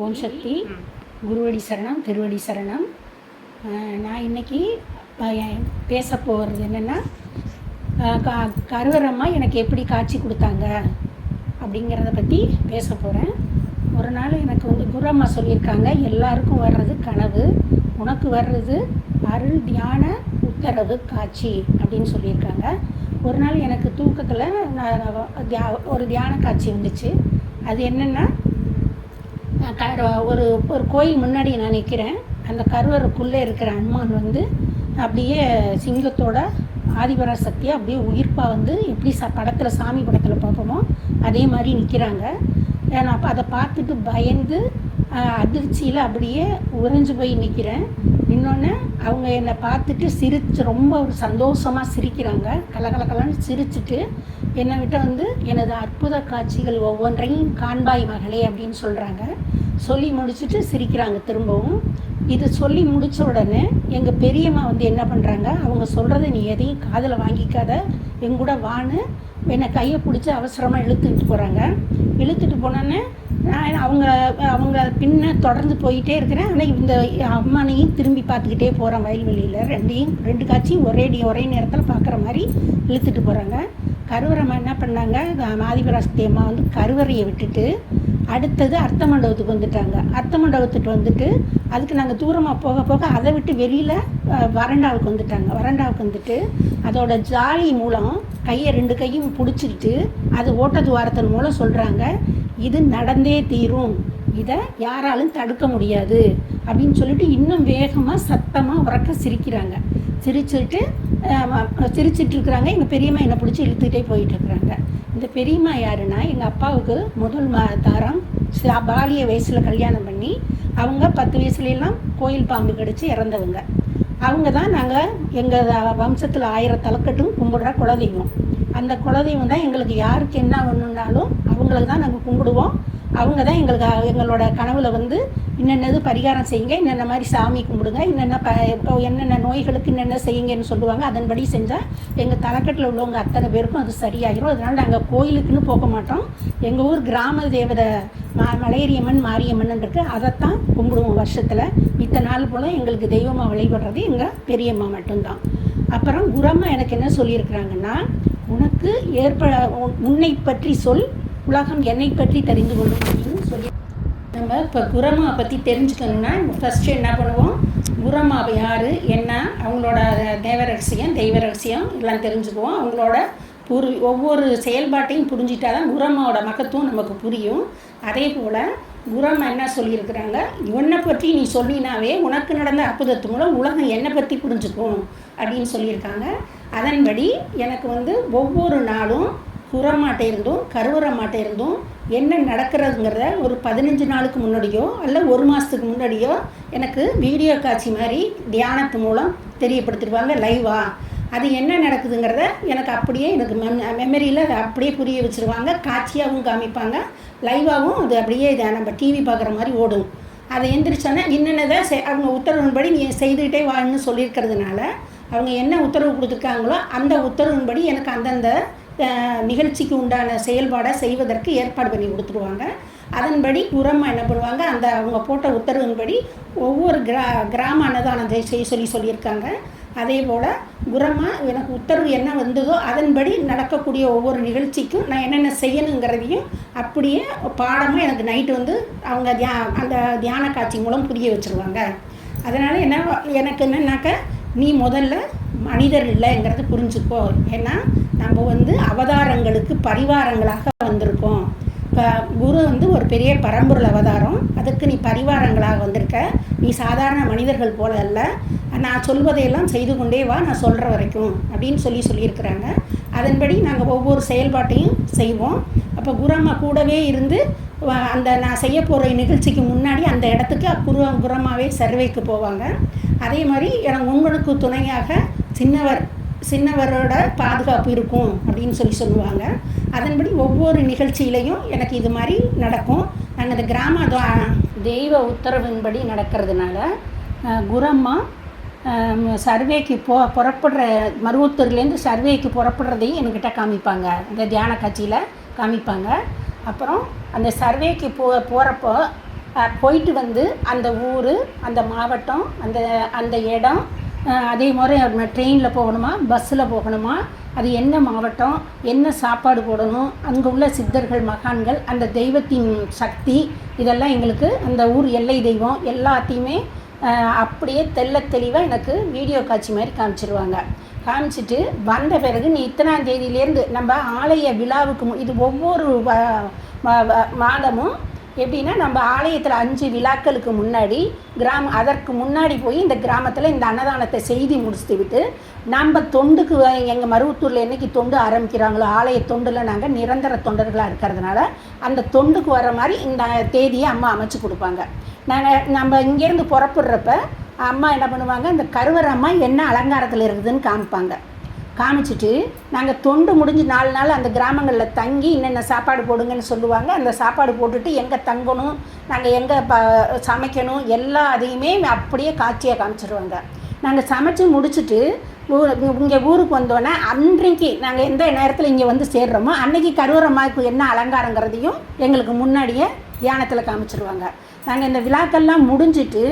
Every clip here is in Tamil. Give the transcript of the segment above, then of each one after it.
ஓம் சக்தி. குருவடி சரணம், திருவடி சரணம். நான் இன்றைக்கி பேச போகிறது என்னென்னா, கருவரம்மா எனக்கு எப்படி காட்சி கொடுத்தாங்க அப்படிங்கிறத பற்றி பேச போகிறேன். ஒரு நாள் எனக்கு குருவம்மா சொல்லியிருக்காங்க, எல்லாருக்கும் வர்றது கனவு, உனக்கு வர்றது அருள் தியான உத்தரவு காட்சி அப்படின்னு சொல்லியிருக்காங்க. ஒரு நாள் எனக்கு தூக்கத்தில் ஒரு தியான காட்சி வந்துச்சு. அது என்னென்னா, ஒரு கோயில் முன்னாடி நான் நிற்கிறேன். அந்த கருவறைக்குள்ளே இருக்கிற அம்மான் அப்படியே சிங்கத்தோட ஆதிபராசக்தியாக அப்படியே உயிர்ப்பாக எப்படி படத்தில் சாமி படத்தில் பார்ப்போமோ அதே மாதிரி நிற்கிறாங்க. நான் அப்போ அதை பார்த்துட்டு பயந்து அதிர்ச்சியில் அப்படியே உறைஞ்சு போய் நிற்கிறேன். இன்னொன்று, அவங்க என்னை பார்த்துட்டு ரொம்ப ஒரு சந்தோஷமாக சிரிக்கிறாங்க. கலகலன்னு சிரிச்சுட்டு என்னை விட்டு எனது அற்புத காட்சிகள் ஒவ்வொன்றையும் காண்பாய் மகளே அப்படின்னு சொல்கிறாங்க. சொல்லி முடிச்சுட்டு சிரிக்கிறாங்க திரும்பவும். இது சொல்லி முடித்த உடனே எங்கள் பெரியம்மா என்ன பண்ணுறாங்க, அவங்க சொல்கிறத நீ எதையும் காதில் வாங்கிக்காத, எங்கூட வான்னு என்னை கையை பிடிச்சி அவசரமாக இழுத்துக்கிட்டு போகிறாங்க. இழுத்துட்டு போனோன்னே நான் அவங்க பின்ன தொடர்ந்து போயிட்டே இருக்கிறேன். ஆனால் இந்த அம்மானையும் திரும்பி பார்த்துக்கிட்டே போகிறேன். வயல்வெளியில் ரெண்டு காட்சியும் ஒரே நேரத்தில் பார்க்குற மாதிரி இழுத்துட்டு போகிறாங்க. கருவரம்மா என்ன பண்ணாங்க, ஆதிபராசக்தி அம்மா கருவறையை விட்டுட்டு அடுத்தது அர்த்த மண்டபத்துக்கு வந்துட்டாங்க. அர்த்த மண்டபத்துக்கு அதுக்கு நாங்கள் தூரமாக போக போக அதை விட்டு வெளியில் வறண்டாவுக்கு வந்துட்டாங்க. வறண்டாவுக்கு அதோட ஜாலி மூலம் ரெண்டு கையும் பிடிச்சிக்கிட்டு அது ஓட்டத்துவாரத்தின் மூலம் சொல்கிறாங்க, இது நடந்தே தீரும், இதை யாராலும் தடுக்க முடியாது அப்படின்னு சொல்லிட்டு இன்னும் வேகமாக சத்தமாக உறக்க சிரிக்கிறாங்க. சிரிச்சிட்டு இருக்கிறாங்க. எங்கள் பெரியம்மா என்னை பிடிச்சி இழுத்துக்கிட்டே போயிட்டுருக்குறாங்க. இந்த பெரியம்மா யாருன்னா, எங்கள் அப்பாவுக்கு முதல் தாரம் பாலிய வயசில் கல்யாணம் பண்ணி அவங்க 10 வயசுலாம் கோயில் பாம்பு கடிச்சு இறந்தவங்க. அவங்க தான் நாங்கள் எங்கள் வம்சத்தில் 1000 தலைக்கட்டும் கும்பிடுற குலதெய்வம். அந்த குலதெய்வம் தான் எங்களுக்கு யாருக்கு என்ன ஒன்றுனாலும் அவங்களுக்கு தான் நாங்கள் கும்பிடுவோம். அவங்க தான் எங்களோட கனவுல இன்னென்னது பரிகாரம் செய்யுங்க, இன்னென்ன மாதிரி சாமி கும்பிடுங்க, என்னென்ன நோய்களுக்கு என்னென்ன செய்யுங்கன்னு சொல்லுவாங்க. அதன்படி செஞ்சால் எங்கள் தலைக்கட்டில் உள்ளவங்க அத்தனை பேருக்கும் அது சரியாகிடும். அதனால் நாங்கள் கோயிலுக்குன்னு போக மாட்டோம். எங்கள் ஊர் கிராம தேவதை மலையரியம்மன் மாரியம்மன் இருக்குது, அதைத்தான் கும்பிடுவோம் வருஷத்தில். இத்தனை நாள் போல் எங்களுக்கு தெய்வமாக வழிபடுறது எங்கள் பெரியம்மா மட்டும்தான். அப்புறம் குரம்மா எனக்கு என்ன சொல்லியிருக்கிறாங்கன்னா, உனக்கு உன்னை பற்றி சொல், உலகம் என்னை பற்றி தெரிந்து கொள்ளும் அப்படின்னு சொல்லி. நம்ம இப்போ குரம்மா பற்றி தெரிஞ்சுக்கணுன்னா ஃபஸ்ட்டு என்ன பண்ணுவோம், குரம்மா யார், என்ன, அவங்களோட தெய்வ ரகசியம் இதெல்லாம் தெரிஞ்சுக்குவோம். அவங்களோட ஒவ்வொரு செயல்பாட்டையும் புரிஞ்சிட்டா தான் குரம்மாவோட மகத்துவம் நமக்கு புரியும். அதே போல் குரம்மா என்ன சொல்லியிருக்கிறாங்க, உன்னை பற்றி நீ சொல்லினாவே உனக்கு நடந்த அற்புதத்து மூலம் உலகம் என்னை பற்றி புரிஞ்சுக்கும் அப்படின்னு சொல்லியிருக்காங்க. அதன்படி எனக்கு ஒவ்வொரு நாளும் குரம்மாட்டை இருந்தும் கருவரம்மாட்டை இருந்தும் என்ன நடக்கிறதுங்கிறத ஒரு 15 நாளுக்கு முன்னாடியோ அல்ல 1 மாதத்துக்கு முன்னாடியோ எனக்கு வீடியோ காட்சி மாதிரி தியானத்து மூலம் தெரியப்படுத்திடுவாங்க லைவாக. அது என்ன நடக்குதுங்கிறத எனக்கு மெமரியில் அப்படியே புரிய வச்சுருவாங்க. காட்சியாகவும் காமிப்பாங்க, லைவாகவும் அது அப்படியே நம்ம டிவி பார்க்குற மாதிரி ஓடும். அதை எந்திரிச்சோன்னா என்னென்னதை அவங்க உத்தரவின்படி நீ செய்துக்கிட்டே வான்னு சொல்லியிருக்கிறதுனால அவங்க என்ன உத்தரவு கொடுத்துருக்காங்களோ அந்த உத்தரவின்படி எனக்கு அந்தந்த நிகழ்ச்சிக்கு உண்டான செயல்பாடை செய்வதற்கு ஏற்பாடு பண்ணி கொடுத்துருவாங்க. அதன்படி குரம்மா என்ன பண்ணுவாங்க, அவங்க போட்ட உத்தரவின்படி ஒவ்வொரு கிராம அன்னதானத்தை சொல்லியிருக்காங்க. அதே போல் குரம்மா எனக்கு உத்தரவு என்ன வந்ததோ அதன்படி நடக்கக்கூடிய ஒவ்வொரு நிகழ்ச்சிக்கும் நான் என்னென்ன செய்யணுங்கிறதையும் அப்படியே பாடமாக எனக்கு நைட்டு அவங்க அந்த தியான காட்சி மூலம் புரிய வச்சுருவாங்க. அதனால் எனக்கு என்னன்னாக்க, நீ முதல்ல மனிதர் இல்லைங்கிறது புரிஞ்சுக்கோ. ஏன்னா நம்ம அவதாரங்களுக்கு பரிவாரங்களாக வந்திருக்கோம். இப்போ குரு ஒரு பெரிய பரம்பொருள் அவதாரம், அதுக்கு நீ பரிவாரங்களாக வந்திருக்க. நீ சாதாரண மனிதர்கள் போல அல்ல, நான் சொல்வதையெல்லாம் செய்து கொண்டே வா, நான் சொல்கிற வரைக்கும் அப்படின்னு சொல்லியிருக்கிறாங்க. அதன்படி நாங்கள் ஒவ்வொரு செயல்பாட்டையும் செய்வோம். அப்போ குரம்மா கூடவே இருந்து நான் செய்ய போகிற நிகழ்ச்சிக்கு முன்னாடி அந்த இடத்துக்கு குரம்மாவே சர்வேக்கு போவாங்க. அதே மாதிரி எனக்கு உங்களுக்கு துணையாக சின்னவரோட பாதுகாப்பு இருக்கும் அப்படின்னு சொல்லுவாங்க. அதன்படி ஒவ்வொரு நிகழ்ச்சியிலையும் எனக்கு இது மாதிரி நடக்கும். நாங்கள் இந்த கிராம தெய்வ உத்தரவின்படி நடக்கிறதுனால குரம்மா சர்வேக்கு புறப்படுற மருவத்தூர்லேருந்து சர்வேக்கு புறப்படுறதையும் என்கிட்ட காமிப்பாங்க. இந்த தியான காட்சியில் காமிப்பாங்க. அப்புறம் அந்த சர்வேக்கு போகிறப்போ போயிட்டு வந்து அந்த ஊர், அந்த மாவட்டம், அந்த அந்த இடம், அதே மாதிரி ட்ரெயினில் போகணுமா, பஸ்ஸில் போகணுமா, அது என்ன மாவட்டம், என்ன சாப்பாடு போடணும், அங்கே உள்ள சித்தர்கள், மகான்கள், அந்த தெய்வத்தின் சக்தி, இதெல்லாம் எங்களுக்கு அந்த ஊர் எல்லை தெய்வம் எல்லாத்தையுமே அப்படியே தெளிவாக எனக்கு வீடியோ காட்சி மாதிரி காமிச்சிருவாங்க. காமிச்சிட்டு வந்த பிறகு நீ இத்தனாம் தேதியிலேருந்து நம்ம ஆலய விழாவுக்கு இது ஒவ்வொரு மாதமும் எப்படின்னா நம்ம ஆலயத்தில் 5 விழாக்களுக்கு முன்னாடி அதற்கு முன்னாடி போய் இந்த கிராமத்தில் இந்த அன்னதானத்தை செய்து முடிச்சுட்டு விட்டு நம்ம தொண்டுக்கு எங்கள் மருவத்தூரில் என்றைக்கு தொண்டு ஆரம்பிக்கிறாங்களோ ஆலய தொண்டில் நாங்கள் நிரந்தர தொண்டர்களாக இருக்கிறதுனால அந்த தொண்டுக்கு வர மாதிரி இந்த தேதியை அம்மா அமைச்சு கொடுப்பாங்க. நம்ம இங்கேருந்து புறப்படுறப்ப அம்மா என்ன பண்ணுவாங்க, இந்த கருவறை அம்மா என்ன அலங்காரத்தில் இருக்குதுன்னு காமிச்சிட்டு நாங்கள் தொண்டு முடிஞ்சு 4 நாள் அந்த கிராமங்களில் தங்கி என்னென்ன சாப்பாடு போடுங்கன்னு சொல்லுவாங்க. அந்த சாப்பாடு போட்டுட்டு எங்கே தங்கணும், நாங்கள் எங்கே சமைக்கணும், எல்லா அதையுமே அப்படியே காட்சியாக காமிச்சிடுவாங்க. நாங்கள் சமைச்சு முடிச்சுட்டு இங்கே ஊருக்கு வந்தோன்னே அன்றைக்கு நாங்கள் எந்த நேரத்தில் இங்கே வந்து சேர்றோமோ அன்றைக்கி கருவறைமாவுக்கு என்ன அலங்காரங்கிறதையும் எங்களுக்கு முன்னாடியே தியானத்தில் காமிச்சிடுவாங்க. நாங்கள் இந்த விழாக்கள்லாம் முடிஞ்சிட்டு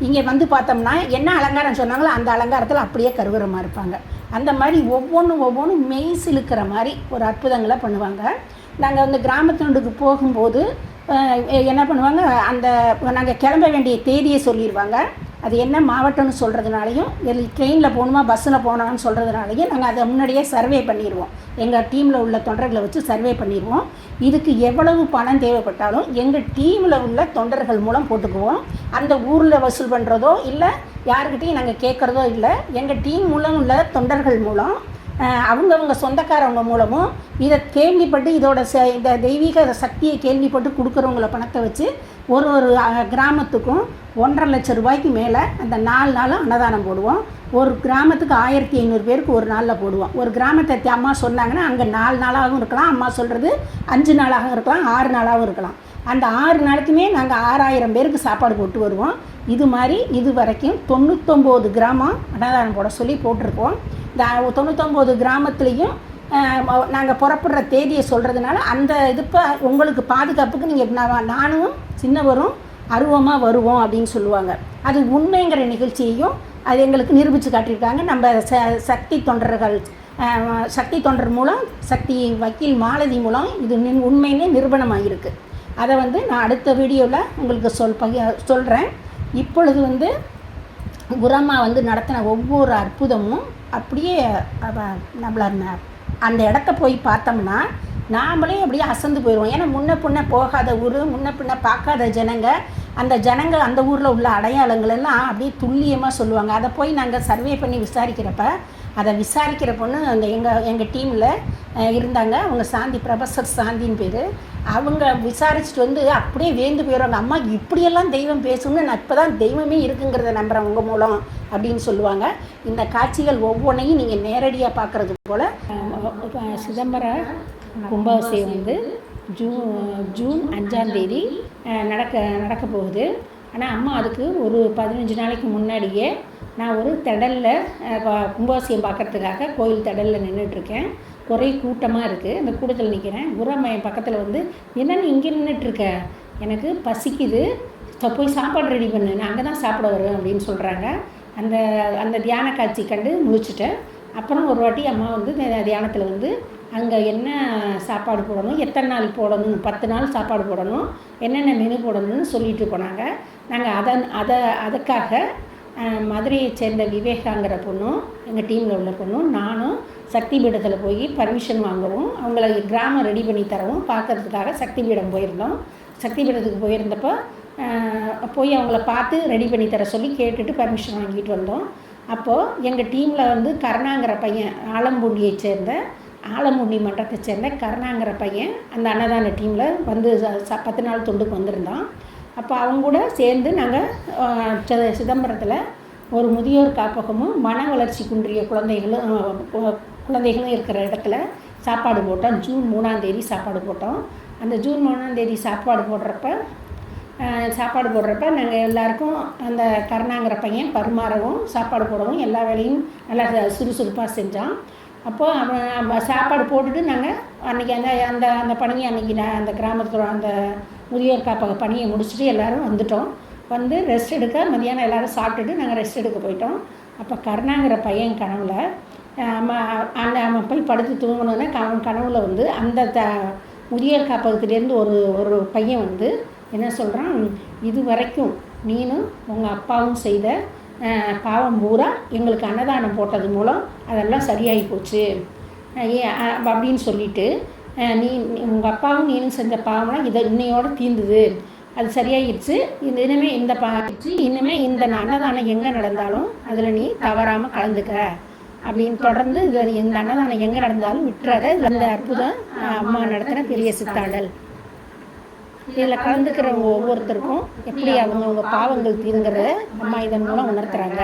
இங்கே வந்து பார்த்தோம்னா என்ன அலங்காரம் சொன்னாங்களோ அந்த அலங்காரத்தில் அப்படியே கருவறைமா இருப்பாங்க. அந்த மாதிரி ஒவ்வொன்றும் மெய் சிலுக்கிற மாதிரி ஒரு அற்புதங்களை பண்ணுவாங்க. நாங்கள் அந்த கிராமத்தினுக்கு போகும்போது என்ன பண்ணுவாங்க, அந்த நாங்கள் கிளம்ப வேண்டிய தேதியை சொல்லிடுவாங்க. அது என்ன மாவட்டம்னு சொல்கிறதுனாலையும், ட்ரெயினில் போகணுமா பஸ்ஸில் போகணும்னு சொல்கிறதுனாலையும் நாங்கள் அதை முன்னாடியே சர்வே பண்ணிடுவோம். எங்கள் டீமில் உள்ள தொண்டர்களை வச்சு சர்வே பண்ணிடுவோம். இதுக்கு எவ்வளவு பணம் தேவைப்பட்டாலும் எங்கள் டீமில் உள்ள தொண்டர்கள் மூலம் போட்டுக்குவோம். அந்த ஊரில் வசூல் பண்ணுறதோ இல்லை யாருக்கிட்டையும் நாங்கள் கேட்குறதோ இல்லை. எங்கள் டீம் மூலம் உள்ள தொண்டர்கள் மூலம் அவங்கவுங்க சொந்தக்காரவங்க மூலமும் இதை கேள்விப்பட்டு இந்த தெய்வீக சக்தியை கேள்விப்பட்டு கொடுக்குறவங்கள பணத்தை வச்சு ஒரு கிராமத்துக்கும் 1.5 லட்சம் ரூபாய்க்கு மேலே அந்த 4 நாளும் அன்னதானம் போடுவோம். ஒரு கிராமத்துக்கு 1500 பேருக்கு ஒரு நாளில் போடுவோம். ஒரு கிராமத்தை அம்மா சொன்னாங்கன்னா அங்கே 4 நாளாகவும் இருக்கலாம், அம்மா சொல்கிறது 5 நாளாகவும் இருக்கலாம், 6 நாளாகவும் இருக்கலாம். அந்த 6 நாளைக்குமே நாங்கள் 6000 பேருக்கு சாப்பாடு போட்டு வருவோம். இது மாதிரி இது வரைக்கும் 99 கிராமம் அன்னதானம் போட சொல்லி போட்டிருக்கோம். இந்த 99 கிராமத்துலேயும் நாங்கள் புறப்படுற தேதியை சொல்கிறதுனால அந்த இப்போ உங்களுக்கு பாதுகாப்புக்கு நீங்கள் நானும் சின்னவரும் அருவமாக வருவோம் அப்படின்னு சொல்லுவாங்க. அது உண்மைங்கிற நிகழ்ச்சியையும் அது எங்களுக்கு நிரூபித்து காட்டியிருக்காங்க. நம்ம சக்தி தொண்டர் மூலம் சக்தி வக்கீல் மாலதி மூலம் இது உண்மையிலே நிரூபணமாக இருக்குது. அதை நான் அடுத்த வீடியோவில் உங்களுக்கு சொல்கிறேன். இப்பொழுது குரம்மா நடத்தின ஒவ்வொரு அற்புதமும் அப்படியே நம்மள அந்த இடத்த போய் பார்த்தோம்னா நாமளே அப்படியே அசந்து போயிடுவோம். ஏன்னா முன்ன பின்ன போகாத ஊர், முன்ன பின்ன பார்க்காத ஜனங்க அந்த ஊரில் உள்ள அடையாளங்கள் எல்லாம் அப்படியே துல்லியமாக சொல்லுவாங்க. அதை போய் நாங்கள் சர்வே பண்ணி விசாரிக்கிற பொண்ணு அந்த எங்கள் டீமில் இருந்தாங்க. அவங்க ப்ரொஃபஸர் சாந்தின்னு பேர். அவங்க விசாரிச்சுட்டு அப்படியே வேந்து போயிடுவாங்க. அம்மா இப்படியெல்லாம் தெய்வம் பேசணும்னு நான் இப்போ தான் தெய்வமே இருக்குங்கிறத நம்புகிறேன் உங்கள் மூலம் அப்படின்னு சொல்லுவாங்க. இந்த காட்சிகள் ஒவ்வொன்றையும் நீங்கள் நேரடியாக பார்க்குறது போல் சிதம்பரம் கும்பாபிஷேகம் ஜூன் 5ஆம் தேதி நடக்க போகுது. ஆனால் அம்மா அதுக்கு ஒரு 15 நாளைக்கு முன்னாடியே நான் ஒரு திடலில் கும்பாபிஷேகம் பார்க்குறதுக்காக கோயில் திடலில் நின்றுட்டுருக்கேன். ஒரே கூட்டமாக இருக்குது. அந்த கூட்டத்தில் நிற்கிறேன். குரமையன் பக்கத்தில் என்னென்னு இங்கே நின்றுட்டுருக்க, எனக்கு பசிக்குது, போய் சாப்பாடு ரெடி பண்ணு, நான் அங்கே தான் சாப்பிட வருவேன் அப்படின்னு சொல்கிறாங்க. அந்த தியான காட்சி கண்டு முடிச்சுட்டேன். அப்புறம் ஒரு வாட்டி அம்மா தியானத்தில் அங்கே என்ன சாப்பாடு போடணும், எத்தனை நாள் போடணும், 10 நாள் சாப்பாடு போடணும், என்னென்ன மெனு போடணும்னு சொல்லிட்டு போனாங்க. நாங்கள் அதுக்காக மதுரையை சேர்ந்த விவேகாங்கிற பொண்ணும் எங்கள் டீமில் உள்ள பொண்ணும் நானும் சக்தி பீடத்தில் போய் பர்மிஷன் வாங்கவும் அவங்கள கிராமம் ரெடி பண்ணி தரவும் பார்க்கறதுக்காக சக்தி பீடம் போயிருந்தோம். சக்தி பீடத்துக்கு போயிருந்தப்போ போய் அவங்கள பார்த்து ரெடி பண்ணி தர சொல்லி கேட்டுட்டு பர்மிஷன் வாங்கிட்டு வந்தோம். அப்போது எங்கள் டீமில் கருணாங்கிற பையன் ஆலம்பூண்டியை சேர்ந்த ஆலம்பூண்டி மன்றத்தை சேர்ந்த கருணாங்கிற பையன் அந்த அன்னதான டீமில் 10 நாள் தொண்டுக்கு வந்திருந்தான். அப்போ அவங்க கூட சேர்ந்து நாங்கள் சிதம்பரத்தில் ஒரு முதியோர் காப்பகமும் மன வளர்ச்சி குன்றிய குழந்தைகளும் இருக்கிற இடத்துல சாப்பாடு போட்டோம். ஜூன் 3ஆம் தேதி சாப்பாடு போட்டோம். அந்த ஜூன் 3ஆம் தேதி சாப்பாடு போடுறப்ப நாங்கள் எல்லாருக்கும் அந்த கருணாங்கிற பையன் பரிமாறவும் சாப்பாடு போடவும் எல்லா வேலையும் நல்லா சுறுசுறுப்பாக செஞ்சான். அப்போது அவன் சாப்பாடு போட்டுட்டு நாங்கள் அன்றைக்கி அந்த பணியை அன்றைக்கி அந்த கிராமத்தில் அந்த முதியோர் காப்பக பணியை முடிச்சுட்டு எல்லோரும் வந்துட்டோம். வந்து ரெஸ்ட் எடுக்க மதியானம் எல்லோரும் சாப்பிட்டுட்டு நாங்கள் ரெஸ்ட் எடுக்க போயிட்டோம். அப்போ கருணாங்கிற பையன் கனவுல அவன் போய் படுத்து தூங்கணுன்னே அவன் கனவுல வந்து அந்த முதியோர் காப்பகத்துலேருந்து ஒரு பையன் வந்து என்ன சொல்கிறான், இது வரைக்கும் நீனும் உங்கள் அப்பாவும் செய்த பாவம் பூரா எங்களுக்கு அன்னதானம் போட்டது மூலம் அதெல்லாம் சரியாகி போச்சு அப்படின்னு சொல்லிட்டு, நீ உங்கள் அப்பாவும் நீனும் செஞ்ச பாவம்லாம் இன்னையோடு தீர்ந்துது, அது சரியாகிடுச்சு, இனிமேல் இந்த அன்னதானம் எங்கே நடந்தாலும் அதில் நீ தவறாமல் கலந்துக்க அப்படின்னு தொடர்ந்து இந்த அன்னதானம் எங்கே நடந்தாலும் விட்டுறாத. இந்த அற்புதம் அம்மா நடத்தின பெரிய சித்தாடல். இதில் கலந்துக்கிறவங்க ஒவ்வொருத்தருக்கும் எப்படி அவங்க பாவங்கள் தீருங்கிறத அம்மா இதன் மூலம் உணர்த்துறாங்க.